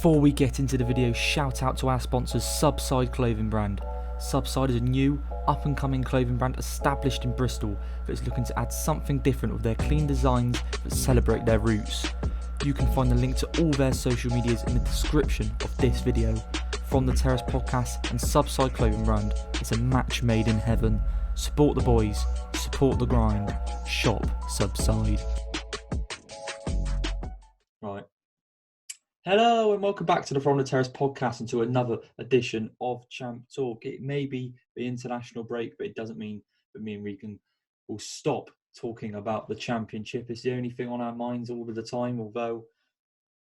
Before we get into the video, shout out to our sponsors Subside clothing brand. Subside is a new, up-and-coming clothing brand established in Bristol that is looking to add something different with their clean designs that celebrate their roots. You can find the link to all their social medias in the description of this video. From the Terrace Podcast and Subside clothing brand, it's a match made in heaven. Support the boys, support the grind, shop Subside. Right. Hello and welcome back to the From the Terrace Podcast and to another edition of Champ Talk. It may be the international break, but it doesn't mean that me and Regan will stop talking about the Championship. It's the only thing on our minds all of the time, although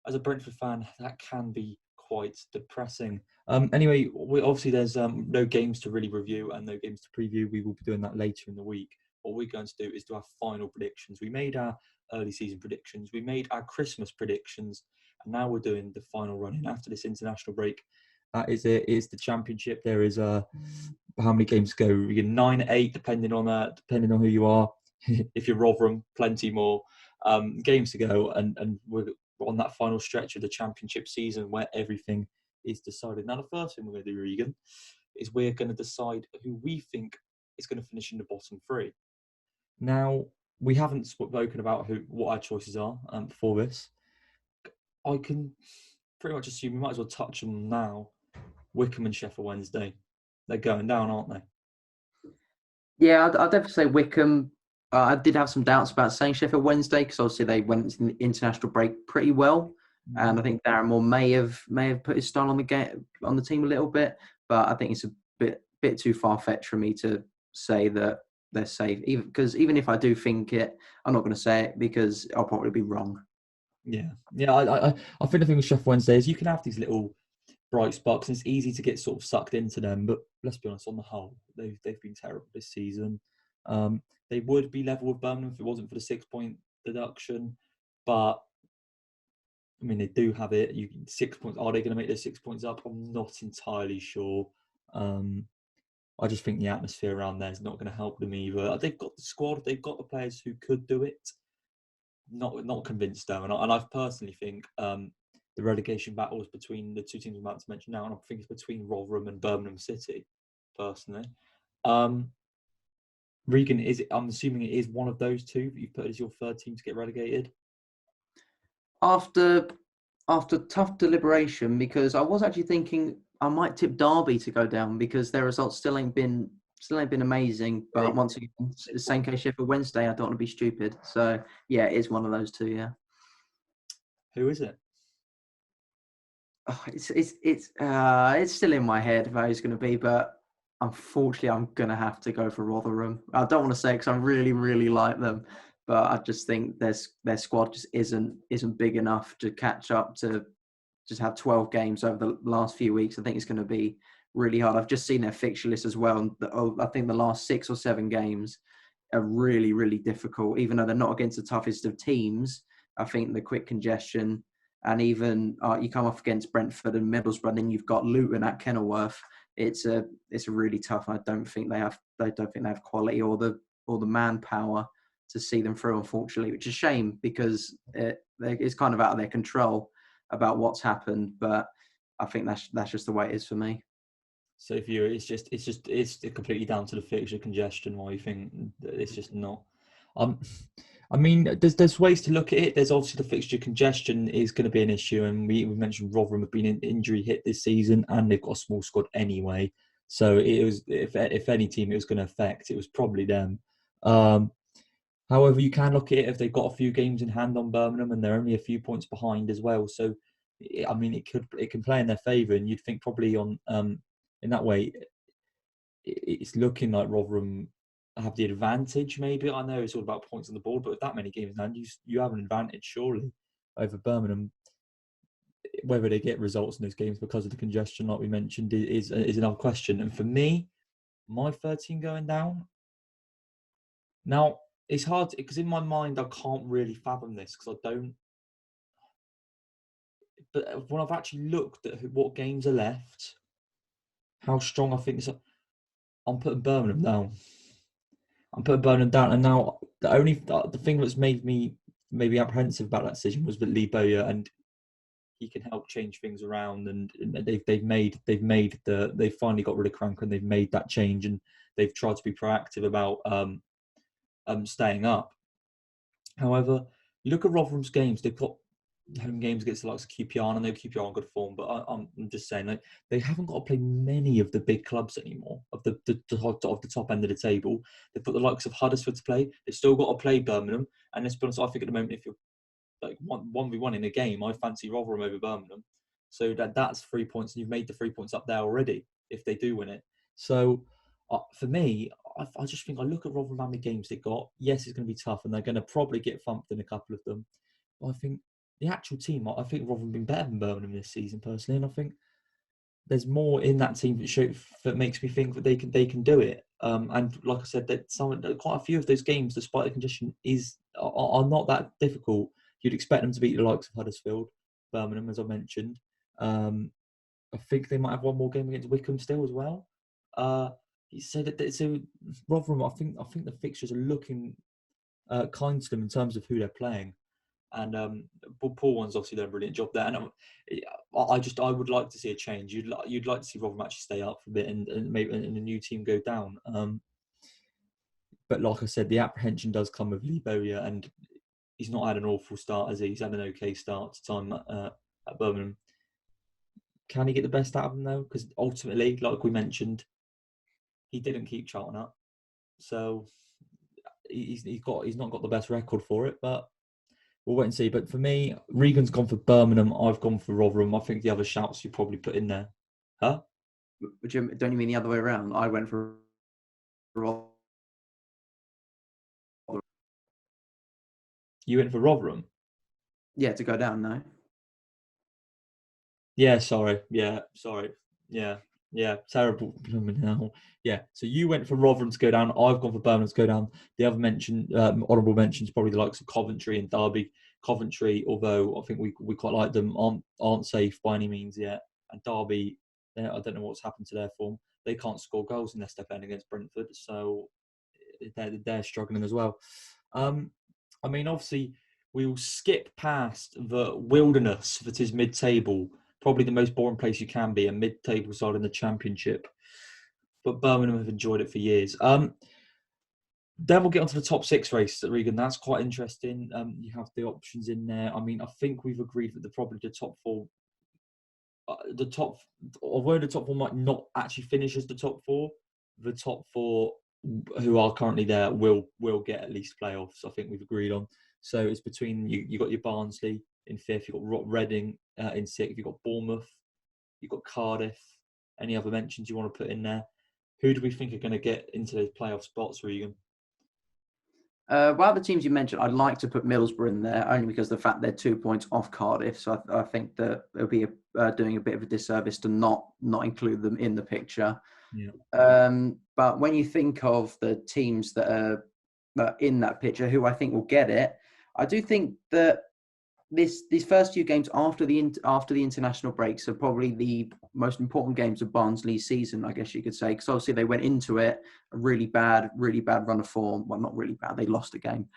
as a Brentford fan, that can be quite depressing. Anyway, obviously there's no games to really review and no games to preview. We will be doing that later in the week. What we're going to do is do our final predictions. We made our early season predictions. We made our Christmas predictions. And now we're doing the final run-in after this international break. That is it. It's the Championship. There is how many games to go? We get 9, 8, depending on who you are. If you're Rotherham, plenty more games to go, and we're on that final stretch of the Championship season where everything is decided. Now, the first thing we're going to do, Regan, is we're going to decide who we think is going to finish in the bottom three. Now, we haven't spoken about what our choices are before this. I can pretty much assume we might as well touch them now. Wycombe and Sheffield Wednesday. They're going down, aren't they? Yeah, I'd definitely say Wycombe. I did have some doubts about saying Sheffield Wednesday because obviously they went into the international break pretty well, and I think Darren Moore may have put his style on the team a little bit. But I think it's a bit too far fetched for me to say that they're safe. Even if I do think it, I'm not going to say it because I'll probably be wrong. Yeah. I think the thing with Sheffield Wednesday is you can have these little bright sparks, and it's easy to get sort of sucked into them. But let's be honest, on the whole, they've been terrible this season. They would be level with Birmingham if it wasn't for the 6-point deduction. But I mean, they do have it. 6 points. Are they going to make those 6 points up? I'm not entirely sure. I just think the atmosphere around there is not going to help them either. They've got the squad. They've got the players who could do it. Not convinced though, and I personally think the relegation battles between the two teams I'm about to mention now, and I think it's between Rotherham and Birmingham City, personally. Regan, I'm assuming it is one of those two that you've put as your third team to get relegated? After tough deliberation, because I was actually thinking I might tip Derby to go down because their results still ain't been amazing. But once again, the same case Sheffield Wednesday, I don't want to be stupid. So yeah, it is one of those two. Yeah. Who is it? Oh, it's still in my head who it's going to be, but unfortunately, I'm going to have to go for Rotherham. I don't want to say because I really, really like them, but I just think their squad just isn't big enough to catch up to just have 12 games over the last few weeks. I think it's going to be really hard. I've just seen their fixture list as well. And I think the last 6 or 7 games are really, really difficult, even though they're not against the toughest of teams. I think the quick congestion and even you come off against Brentford and Middlesbrough, and then you've got Luton at Kenilworth. It's a really tough. I don't think they have quality or the manpower to see them through, unfortunately, which is a shame because it's kind of out of their control about what's happened. But I think that's just the way it is for me. So for you, it's completely down to the fixture congestion. Why you think it's just not? I mean, there's ways to look at it. There's obviously the fixture congestion is going to be an issue, and we mentioned Rotherham have been injury hit this season, and they've got a small squad anyway. So it was if any team it was going to affect, it was probably them. However, you can look at it if they've got a few games in hand on Birmingham, and they're only a few points behind as well. So I mean, it can play in their favour, and you'd think probably on in that way, it's looking like Rotherham have the advantage. Maybe I know it's all about points on the board, but with that many games now, you have an advantage surely over Birmingham. Whether they get results in those games because of the congestion, like we mentioned, is another question. And for me, my third team going down. Now it's hard because in my mind I can't really fathom this because I don't. But when I've actually looked at what games are left, how strong I think I'm putting Birmingham down. And now the thing that's made me maybe apprehensive about that decision was that Lee Bowyer, and he can help change things around, and they've finally got rid of Crank, and they've made that change, and they've tried to be proactive about staying up. However, you look at Rotherham's games; they've got home games against the likes of QPR, and I know QPR on good form, but I'm just saying, like, they haven't got to play many of the big clubs anymore of the top end of the table. They've got the likes of Huddersfield to play. They've still got to play Birmingham, and let's be honest, I think at the moment, if you're like 1v1 in a game, I fancy Rotherham over Birmingham. So that's 3 points, and you've made the 3 points up there already if they do win it. So for me, I just think I look at Rotherham, how many games they got. Yes, it's going to be tough, and they're going to probably get thumped in a couple of them. But I think the actual team, I think Rotherham have been better than Birmingham this season personally, and I think there's more in that team that makes me think that they can do it. And like I said, that quite a few of those games, despite the condition, are not that difficult. You'd expect them to beat the likes of Huddersfield, Birmingham, as I mentioned. I think they might have one more game against Wycombe still as well. He said that so Rotherham, I think the fixtures are looking kind to them in terms of who they're playing. And Paul one's obviously done a brilliant job there. And I would like to see a change. You'd like to see Rotherham actually stay up for a bit and maybe and a new team go down. But like I said, the apprehension does come with Lee Bowyer, and he's not had an awful start, has he? He's had an okay start to time at Birmingham. Can he get the best out of him though? Because ultimately, like we mentioned, he didn't keep Charlton up, so he's not got the best record for it. But we'll wait and see. But for me, Regan's gone for Birmingham. I've gone for Rotherham. I think the other shouts you probably put in there. Huh? Don't you mean the other way around? I went for Rotherham. You went for Rotherham? Yeah, to go down, no? Yeah, sorry. Yeah, sorry. Yeah, terrible now. Yeah, so you went for Rotherham to go down. I've gone for Birmingham to go down. The other honourable mentions, probably the likes of Coventry and Derby. Coventry, although I think we quite like them, aren't safe by any means yet. And Derby, I don't know what's happened to their form. They can't score goals in their step end against Brentford, so they're struggling as well. I mean, obviously, we will skip past the wilderness that is mid-table. Probably the most boring place you can be, a mid-table side in the Championship. But Birmingham have enjoyed it for years. Then we'll get onto the top 6 race at Regan. That's quite interesting. You have the options in there. I mean, I think we've agreed that probably the top 4, although the top 4 might not actually finish as the top 4, the top 4 who are currently there will get at least playoffs. I think we've agreed on. So it's between you got your Barnsley in 5th, you've got Reading in 6th, you've got Bournemouth, you've got Cardiff. Any other mentions you want to put in there? Who do we think are going to get into those playoff spots, Regan? Well, the teams you mentioned, I'd like to put Middlesbrough in there only because of the fact they're 2 points off Cardiff. So I think that it'll be doing a bit of a disservice to not include them in the picture. Yeah. But when you think of the teams that are in that picture, who I think will get it, I do think that these first few games after the international breaks are probably the most important games of Barnsley's season, I guess you could say, because obviously they went into it a really bad run of form. Well, not really bad; they lost a game,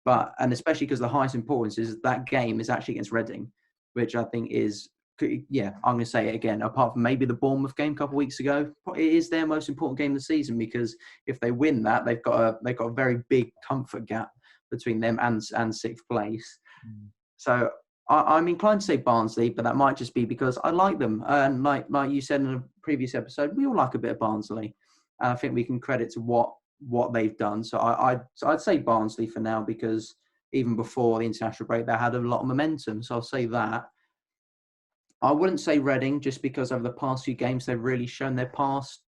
and especially because the highest importance is that game is actually against Reading, which I think is, yeah, I'm going to say it again. Apart from maybe the Bournemouth game a couple of weeks ago, it is their most important game of the season, because if they win that, they've got a very big comfort gap between them and 6th place. So I'm inclined to say Barnsley, but that might just be because I like them. And like you said in a previous episode, we all like a bit of Barnsley. And I think we can credit to what they've done. So I'd say Barnsley for now, because even before the international break, they had a lot of momentum. So I'll say that. I wouldn't say Reading, just because over the past few games, they've really shown their past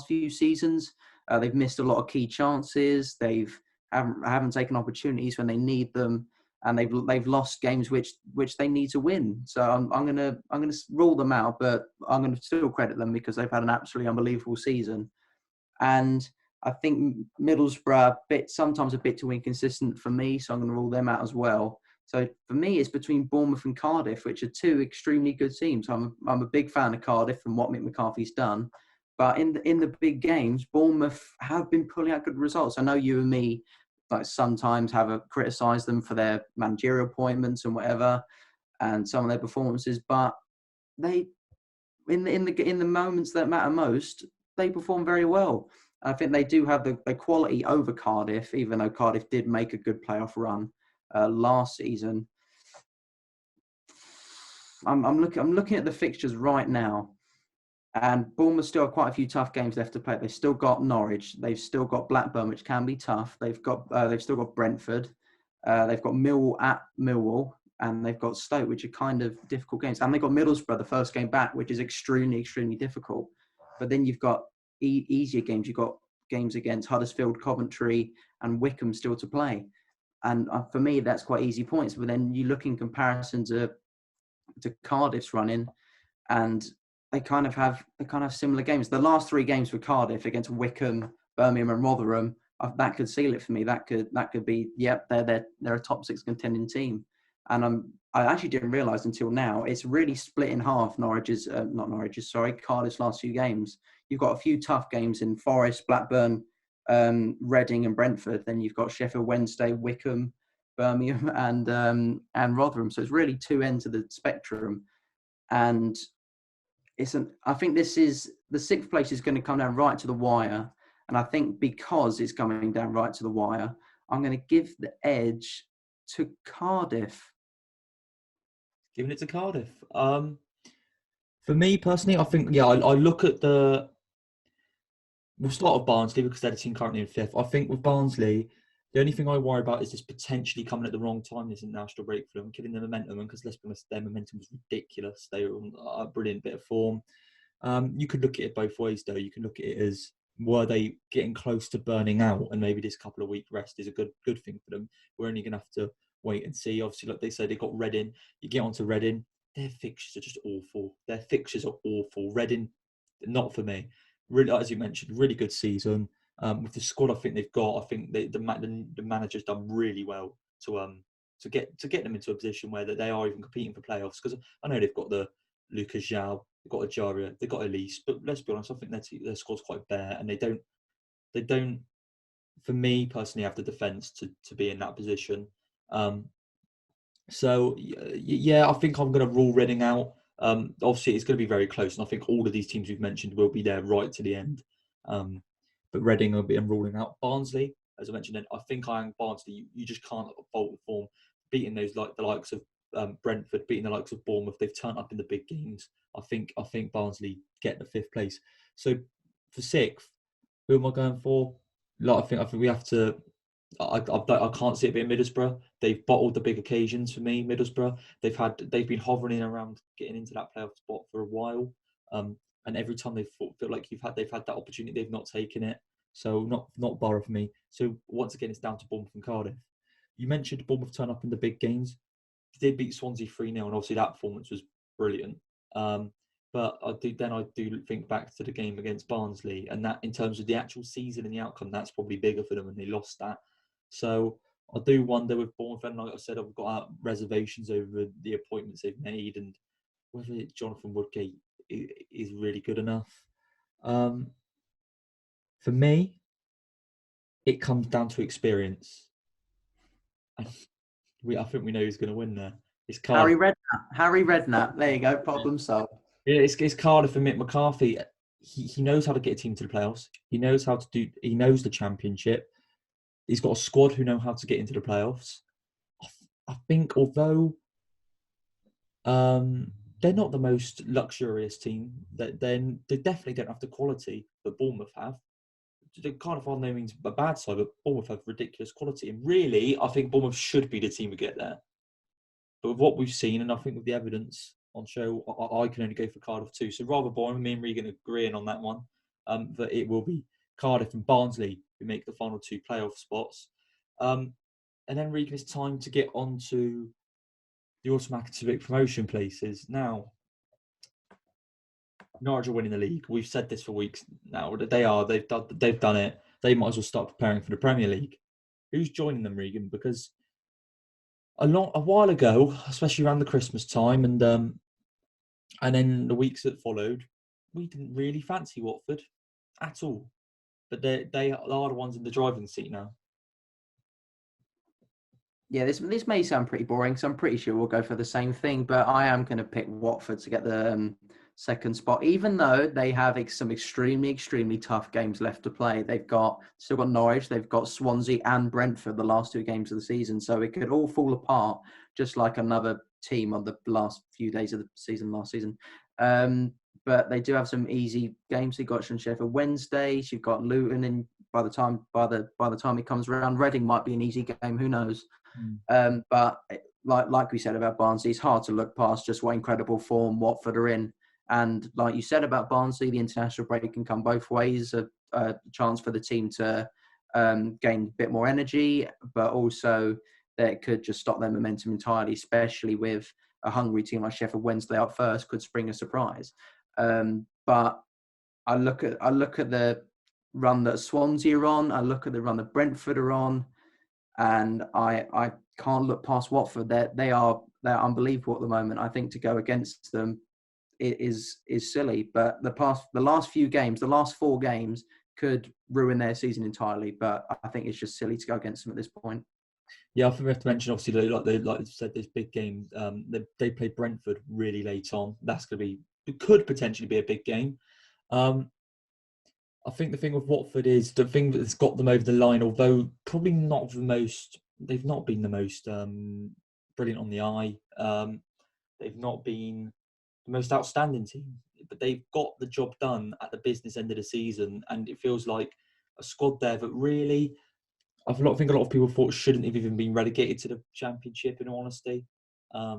few seasons. They've missed a lot of key chances. They haven't taken opportunities when they need them. And they've lost games which they need to win. So I'm gonna rule them out, but I'm gonna still credit them because they've had an absolutely unbelievable season. And I think Middlesbrough sometimes a bit too inconsistent for me, so I'm gonna rule them out as well. So for me, it's between Bournemouth and Cardiff, which are 2 extremely good teams. I'm a big fan of Cardiff and what Mick McCarthy's done, but in the big games, Bournemouth have been pulling out good results. I know you and me sometimes have criticised them for their managerial appointments and whatever. and some of their performances, but they, in the moments that matter most, they perform very well. I think they do have the quality over Cardiff, even though Cardiff did make a good playoff run last season. I'm looking at the fixtures right now, and Bournemouth still have quite a few tough games left to play. They've still got Norwich, they've still got Blackburn, which can be tough. They've still got Brentford, they've got Millwall at Millwall, and they've got Stoke, which are kind of difficult games. And they've got Middlesbrough, the first game back, which is extremely, extremely difficult. But then you've got easier games. You've got games against Huddersfield, Coventry, and Wickham still to play. And for me, that's quite easy points. But then you look in comparison to Cardiff's running, and they kind of have similar games. The last 3 games for Cardiff against Wickham, Birmingham, and Rotherham, that could seal it for me. That could be, yep, they're a top 6 contending team. And I actually didn't realise until now, it's really split in half. Cardiff's last few games. You've got a few tough games in Forest, Blackburn, Reading, and Brentford. Then you've got Sheffield Wednesday, Wickham, Birmingham, and Rotherham. So it's really 2 ends of the spectrum. And I think this is the 6th place is going to come down right to the wire. And I think because it's coming down right to the wire, I'm going to give the edge to Cardiff. Giving it to Cardiff. For me personally, I think, I look at we'll start with Barnsley because they're the team currently in 5th. I think with Barnsley, the only thing I worry about is this potentially coming at the wrong time, this international break for them, killing their momentum. And because let's be honest, their momentum was ridiculous. They were on a brilliant bit of form. You could look at it both ways, though. You can look at it as, were they getting close to burning out? And maybe this couple of week rest is a good thing for them. We're only going to have to wait and see. Obviously, like they say, they got Reading. You get onto Reading, their fixtures are just awful. Reading, not for me. Really, as you mentioned, really good season. With the squad I think they've got, I think the manager's done really well to get them into a position where they are even competing for playoffs. Because I know they've got the Lucas João, they've got Ajaria, they've got Elise, but let's be honest, I think their squad's quite bare, and they don't, for me personally, have the defence to be in that position. So yeah, I think I'm going to rule Reading out. Obviously, it's going to be very close, and I think all of these teams we've mentioned will be there right to the end. But Reading I'm ruling out. Barnsley, as I mentioned, I think Barnsley. You just can't fault the form, beating those like the likes of Brentford, beating the likes of Bournemouth. They've turned up in the big games. I think Barnsley get the 5th place. So for 6th, who am I going for? I think we have to. I can't see it being Middlesbrough. They've bottled the big occasions for me. Middlesbrough. They've been hovering around getting into that playoff spot for a while. And every time they feel like they've had that opportunity, they've not taken it. So not Borough for me. So once again, it's down to Bournemouth and Cardiff. You mentioned Bournemouth turn up in the big games. They did beat Swansea 3-0, and obviously that performance was brilliant. But I do think back to the game against Barnsley, and that in terms of the actual season and the outcome, that's probably bigger for them, and they lost that. So I do wonder with Bournemouth, and like I said, I've got reservations over the appointments they've made and whether Jonathan Woodgate is really good enough. For me, it comes down to experience. I think we know who's going to win there. It's Cardiff. Harry Redknapp. There you go. Problem solved. Yeah, it's Cardiff and Mick McCarthy. He knows how to get a team to the playoffs. He knows he knows the Championship. He's got a squad who know how to get into the playoffs. I think although they're not the most luxurious team, they definitely don't have the quality that Bournemouth have. They kind of are no means a bad side, but Bournemouth have ridiculous quality. And really, I think Bournemouth should be the team to get there. But with what we've seen, and I think with the evidence on show, I can only go for Cardiff too. So rather boring, me and Regan agreeing on that one, that it will be Cardiff and Barnsley who make the final 2 playoff spots. And then Regan, it's time to get on to the automatic promotion places. Now, Norwich are winning the league. We've said this for weeks now. They've done it. They might as well start preparing for the Premier League. Who's joining them, Regan? Because a while ago, especially around the Christmas time, and then the weeks that followed, we didn't really fancy Watford at all. But they are the ones in the driving seat now. Yeah, this may sound pretty boring, so I'm pretty sure we'll go for the same thing. But I am going to pick Watford to get the second spot, even though they have some extremely tough games left to play. They've still got Norwich, they've got Swansea and Brentford the last 2 games of the season, so it could all fall apart just like another team on the last few days of the season last season. But they do have some easy games. They've got Sheffield Wednesday. You've got Luton, and by the time it comes around, Reading might be an easy game. Who knows? But like we said about Barnsley, it's hard to look past just what incredible form Watford are in. And like you said about Barnsley, the international break can come both ways. A chance for the team to gain a bit more energy, but also that it could just stop their momentum entirely, especially with a hungry team like Sheffield Wednesday out first could spring a surprise. But I look at the run that Swansea are on. I look at the run that Brentford are on, and I can't look past Watford. They're unbelievable at the moment. I think to go against them is silly. But the last 4 games could ruin their season entirely. But I think it's just silly to go against them at this point. Yeah, I think we have to mention, obviously, like you said, this big game. They play Brentford really late on. That's going to be, it could potentially be a big game. I think the thing with Watford is the thing that's got them over the line, although probably not the most, they've not been the most brilliant on the eye. They've not been the most outstanding team, but they've got the job done at the business end of the season, and it feels like a squad there that really, I think a lot of people thought shouldn't have even been relegated to the Championship, in all honesty. I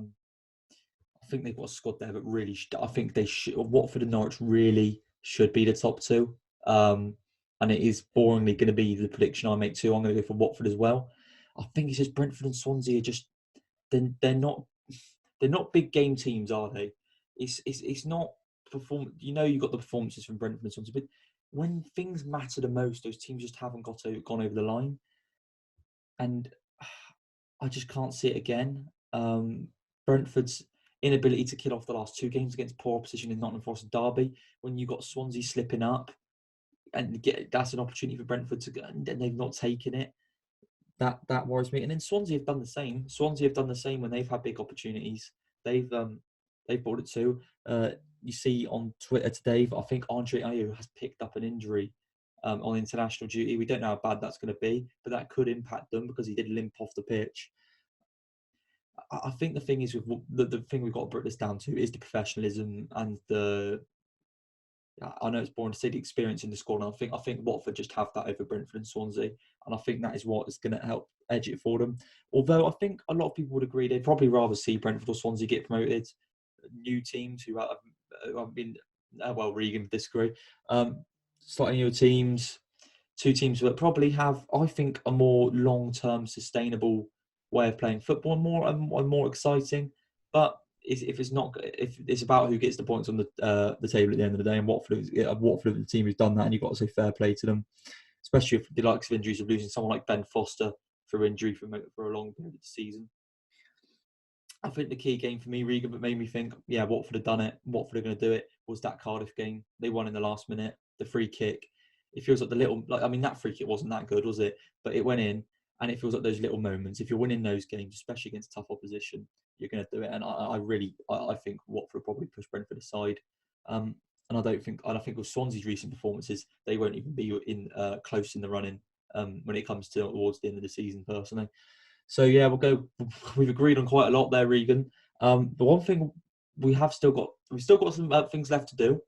think they've got a squad there that really, I think they should, Watford and Norwich really should be the top two. And it is boringly going to be the prediction I make too. I'm going to go for Watford as well. I think it's just Brentford and Swansea are just, they're not big game teams, are they? It's not perform. You know, you got the performances from Brentford and Swansea, but when things matter the most, those teams just haven't gone over the line, and I just can't see it again. Brentford's inability to kill off the last 2 games against poor opposition in Nottingham Forest and Derby, when you got Swansea slipping up, and that's an opportunity for Brentford to go, and they've not taken it. That worries me. And then Swansea have done the same. Swansea have done the same when they've had big opportunities. They've brought it too. You see on Twitter today, I think Andre Ayew has picked up an injury on international duty. We don't know how bad that's going to be, but that could impact them because he did limp off the pitch. I think the thing is, with the thing we've got to break this down to is the professionalism and I know it's boring to say the experience in the squad, and I think Watford just have that over Brentford and Swansea, and I think that is what is going to help edge it for them. Although I think a lot of people would agree they'd probably rather see Brentford or Swansea get promoted. New teams who have been, well, Regan would disagree. Slightly newer teams, 2 teams that probably have, I think, a more long-term sustainable way of playing football, and more exciting. But if it's about who gets the points on the table at the end of the day, and Watford are the team who's done that, and you've got to say fair play to them, especially if the likes of injuries of losing someone like Ben Foster for injury for a long period of the season. I think the key game for me, Regan, that made me think, yeah, Watford have done it. Watford are going to do it. Was that Cardiff game? They won in the last minute. The free kick. It feels like that free kick wasn't that good, was it? But it went in, and it feels like those little moments. If you're winning those games, especially against tough opposition, you're going to do it. And I think Watford probably push Brentford aside. And I think with Swansea's recent performances, they won't even be in close in the running when it comes towards the end of the season, personally. So yeah, we've agreed on quite a lot there, Regan. The one thing we've still got some things left to do.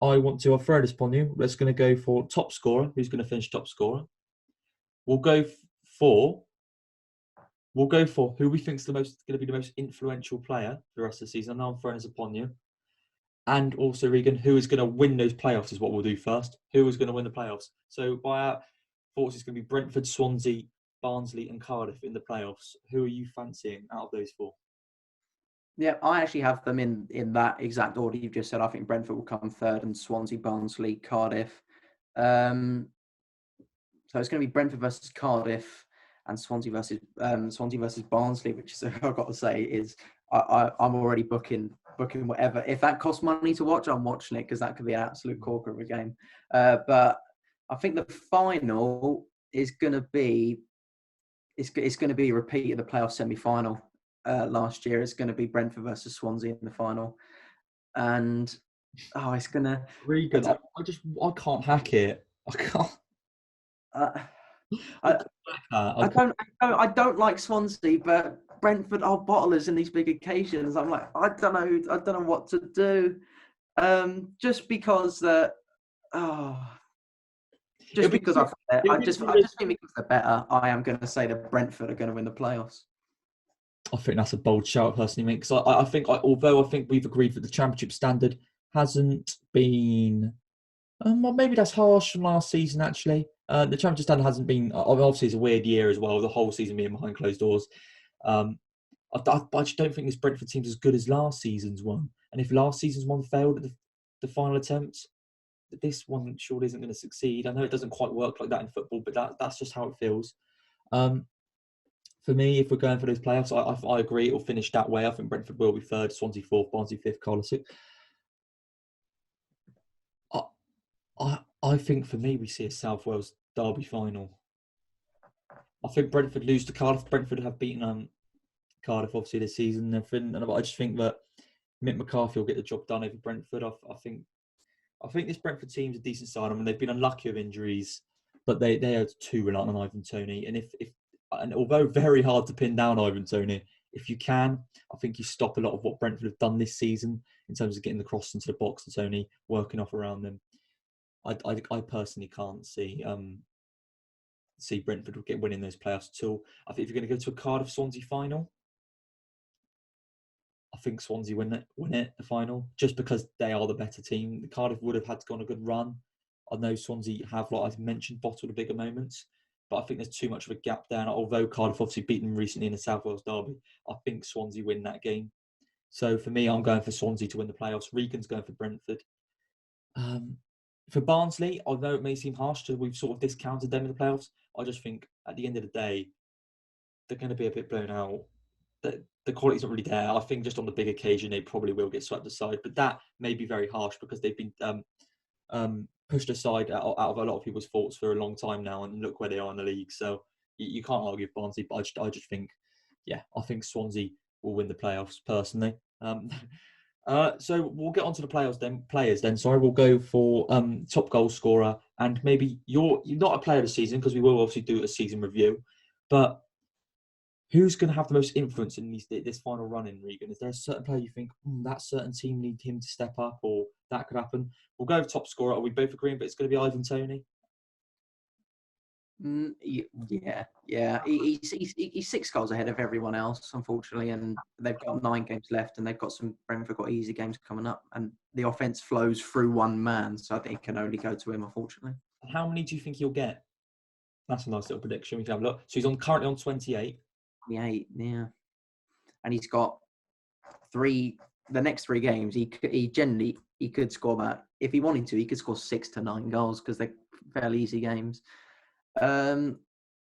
I'll throw this upon you. We're just going to go for top scorer. Who's going to finish top scorer? We'll go for who we think is going to be the most influential player for the rest of the season. Now I'm throwing this upon you. And also, Regan, who is going to win those playoffs is what we'll do first. Who is going to win the playoffs? So by our thoughts, it's going to be Brentford, Swansea, Barnsley and Cardiff in the playoffs. Who are you fancying out of those 4? Yeah, I actually have them in that exact order you've just said. I think Brentford will come third, and Swansea, Barnsley, Cardiff. So it's going to be Brentford versus Cardiff and Swansea versus Barnsley, which is, I've got to say, is I'm already booking whatever. If that costs money to watch, I'm watching it, because that could be an absolute corker of a game. But I think the final is going to be it's going to be a repeat of the playoff semi-final last year. It's going to be Brentford versus Swansea in the final, and it's going to. Regan, I can't hack it. I can't. Uh, I I, can't hack that. I don't like Swansea, but Brentford are bottlers in these big occasions. I'm like, I don't know what to do. Just because that, just because I just think because they're better, I am going to say that Brentford are going to win the playoffs. I think that's a bold shout, personally, mate. Because I think, although I think we've agreed that the Championship standard hasn't been, well, maybe that's harsh from last season. Actually, the Championship standard hasn't been. Obviously, it's a weird year as well. The whole season being behind closed doors. I just don't think this Brentford team's as good as last season's one. And if last season's one failed at the final attempt, this one surely isn't going to succeed. I know it doesn't quite work like that in football, but that's just how it feels. For me, if we're going for those playoffs, I agree it'll finish that way. I think Brentford will be third, Swansea fourth, Barnsley fifth, Cardiff sixth. I think for me, we see a South Wales derby final. I think Brentford lose to Cardiff. Brentford have beaten Cardiff obviously this season. And I just think that Mick McCarthy will get the job done over Brentford. I think this Brentford team's a decent side. I mean, they've been unlucky with injuries, but they are too reliant on Ivan Toney. And although very hard to pin down Ivan Toney, if you can, I think you stop a lot of what Brentford have done this season in terms of getting the cross into the box and Toney working off around them. I personally can't see Brentford will winning those playoffs at all. I think if you're going to go to a Cardiff Swansea final, I think Swansea win it the final, just because they are the better team. The Cardiff would have had to go on a good run. I know Swansea have, like I've mentioned, bottled the bigger moments, but I think there's too much of a gap there. And although Cardiff obviously beat them recently in the South Wales derby, I think Swansea win that game. So for me, I'm going for Swansea to win the playoffs. Regan's going for Brentford. For Barnsley, although it may seem harsh to we've sort of discounted them in the playoffs, I just think at the end of the day, they're going to be a bit blown out. The quality's not really there. I think just on the big occasion, they probably will get swept aside. But that may be very harsh because they've been pushed aside out of a lot of people's thoughts for a long time now, and look where they are in the league. So you can't argue with Barnsley, but I just think, I think Swansea will win the playoffs personally. So we'll get onto the players then. Sorry, we'll go for top goal scorer, and maybe you're not a player of the season because we will obviously do a season review, but who's going to have the most influence in this final run in, Regan? Is there a certain player you think that certain team need him to step up, or that could happen? We'll go with top scorer. Are we both agreeing? But it's going to be Ivan Toney. Yeah. He's 6 goals ahead of everyone else, unfortunately, and they've got 9 games left, and Brentford got easy games coming up, and the offense flows through one man, so I think it can only go to him, unfortunately. And how many do you think he'll get? That's a nice little prediction. We can have a look. So he's currently on 28. 28, yeah, and he's got 3. The next 3 games, he could score that if he wanted to. He could score 6 to 9 goals because they're fairly easy games.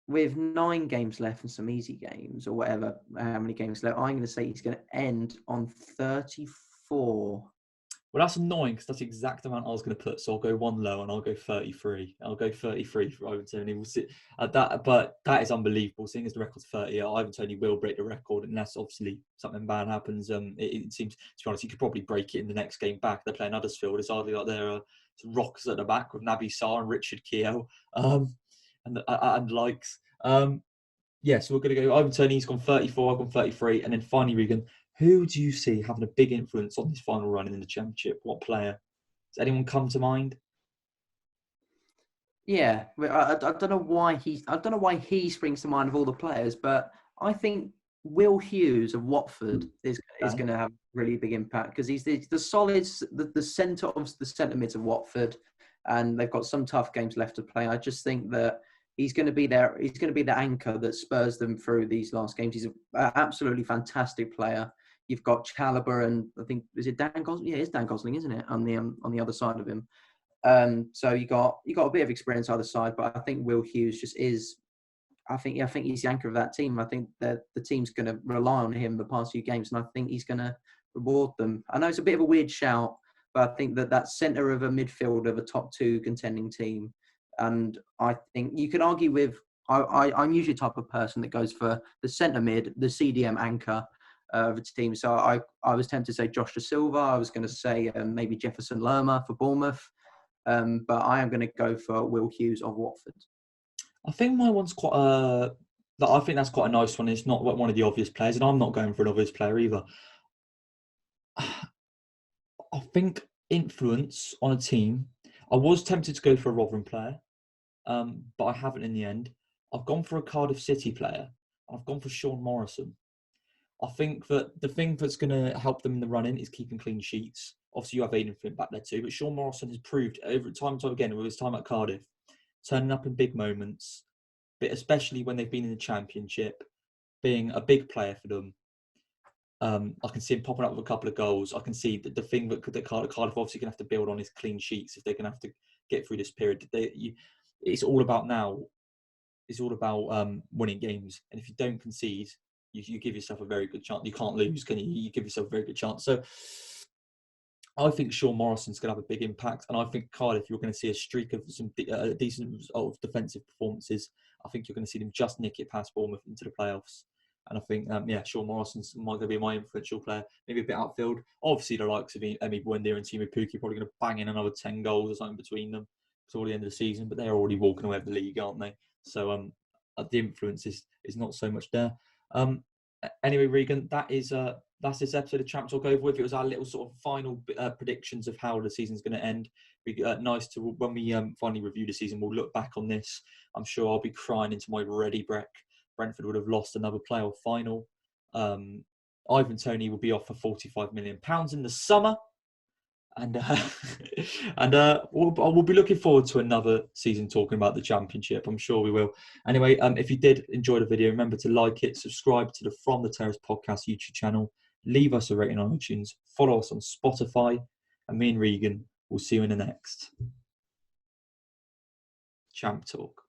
With 9 games left and some easy games or whatever, how many games left, I'm going to say he's going to end on 34. Well, that's annoying because that's the exact amount I was going to put. So I'll go one low and I'll go 33. I'll go 33 for Ivan Toney. We'll see but that is unbelievable. Seeing as the record's 30, Ivan Toney will break the record unless obviously something bad happens. It seems, to be honest, he could probably break it in the next game back. They're playing Huddersfield. It's hardly like there are some rockers at the back with Naby Sarr and Richard Keogh and likes. So we're going to go Ivan Toney. He's gone 34. I've gone 33, and then finally Regan. Who do you see having a big influence on this final run in the Championship? What player? Does anyone come to mind? Yeah, I don't know why he springs to mind of all the players, but I think Will Hughes of Watford is going to have a really big impact because he's the solids, the centre of the centre mids of Watford, and they've got some tough games left to play. I just think that he's going to be there. He's going to be the anchor that spurs them through these last games. He's an absolutely fantastic player. You've got Chalobah and I think is it Dan Gosling? Yeah, it's Dan Gosling, isn't it? On the other side of him. So you got a bit of experience either side, but I think Will Hughes just is. I think he's the anchor of that team. I think that the team's going to rely on him the past few games, and I think he's going to reward them. I know it's a bit of a weird shout, but I think that centre of a midfield of a top 2 contending team, and I think you could argue with I'm usually the type of person that goes for the centre mid, the CDM anchor of a team. So I was tempted to say Josh Da Silva. I was going to say maybe Jefferson Lerma for Bournemouth. But I am going to go for Will Hughes of Watford. I think my one's I think that's quite a nice one. It's not one of the obvious players, and I'm not going for an obvious player either. I think influence on a team. I was tempted to go for a Rotherham player, but I haven't in the end. I've gone for a Cardiff City player. I've gone for Sean Morrison. I think that the thing that's going to help them in the run-in is keeping clean sheets. Obviously, you have Aidan Flint back there too, but Sean Morrison has proved over time and time again with his time at Cardiff, turning up in big moments, but especially when they've been in the Championship, being a big player for them. I can see him popping up with a couple of goals. I can see that the thing that Cardiff obviously going to have to build on is clean sheets if they're going to have to get through this period. It's all about now. It's all about winning games, and if you don't concede, you give yourself a very good chance. You can't lose, can you? You give yourself a very good chance. So I think Sean Morrison's going to have a big impact, and I think Cardiff, you're going to see a streak of some decent defensive performances. I think you're going to see them just nick it past Bournemouth into the playoffs. And I think, Sean Morrison's going to be my influential player. Maybe a bit outfield. Obviously, the likes of Emi Buendia and Timu Pukki probably going to bang in another 10 goals or something between them before the end of the season. But they're already walking away with the league, aren't they? So the influence is not so much there. Anyway, Regan, that's this episode of Champ Talk over with. It was our little sort of final predictions of how the season's going to end. Nice to, when we finally review the season, we'll look back on this. I'm sure I'll be crying into my ready Breck. Brentford would have lost another playoff final. Ivan Toney will be off for £45 million in the summer. And we'll be looking forward to another season talking about the Championship. I'm sure we will. Anyway, if you did enjoy the video, remember to like it, subscribe to the From the Terrace podcast YouTube channel, leave us a rating on iTunes, follow us on Spotify, and me and Regan will see you in the next Champ Talk.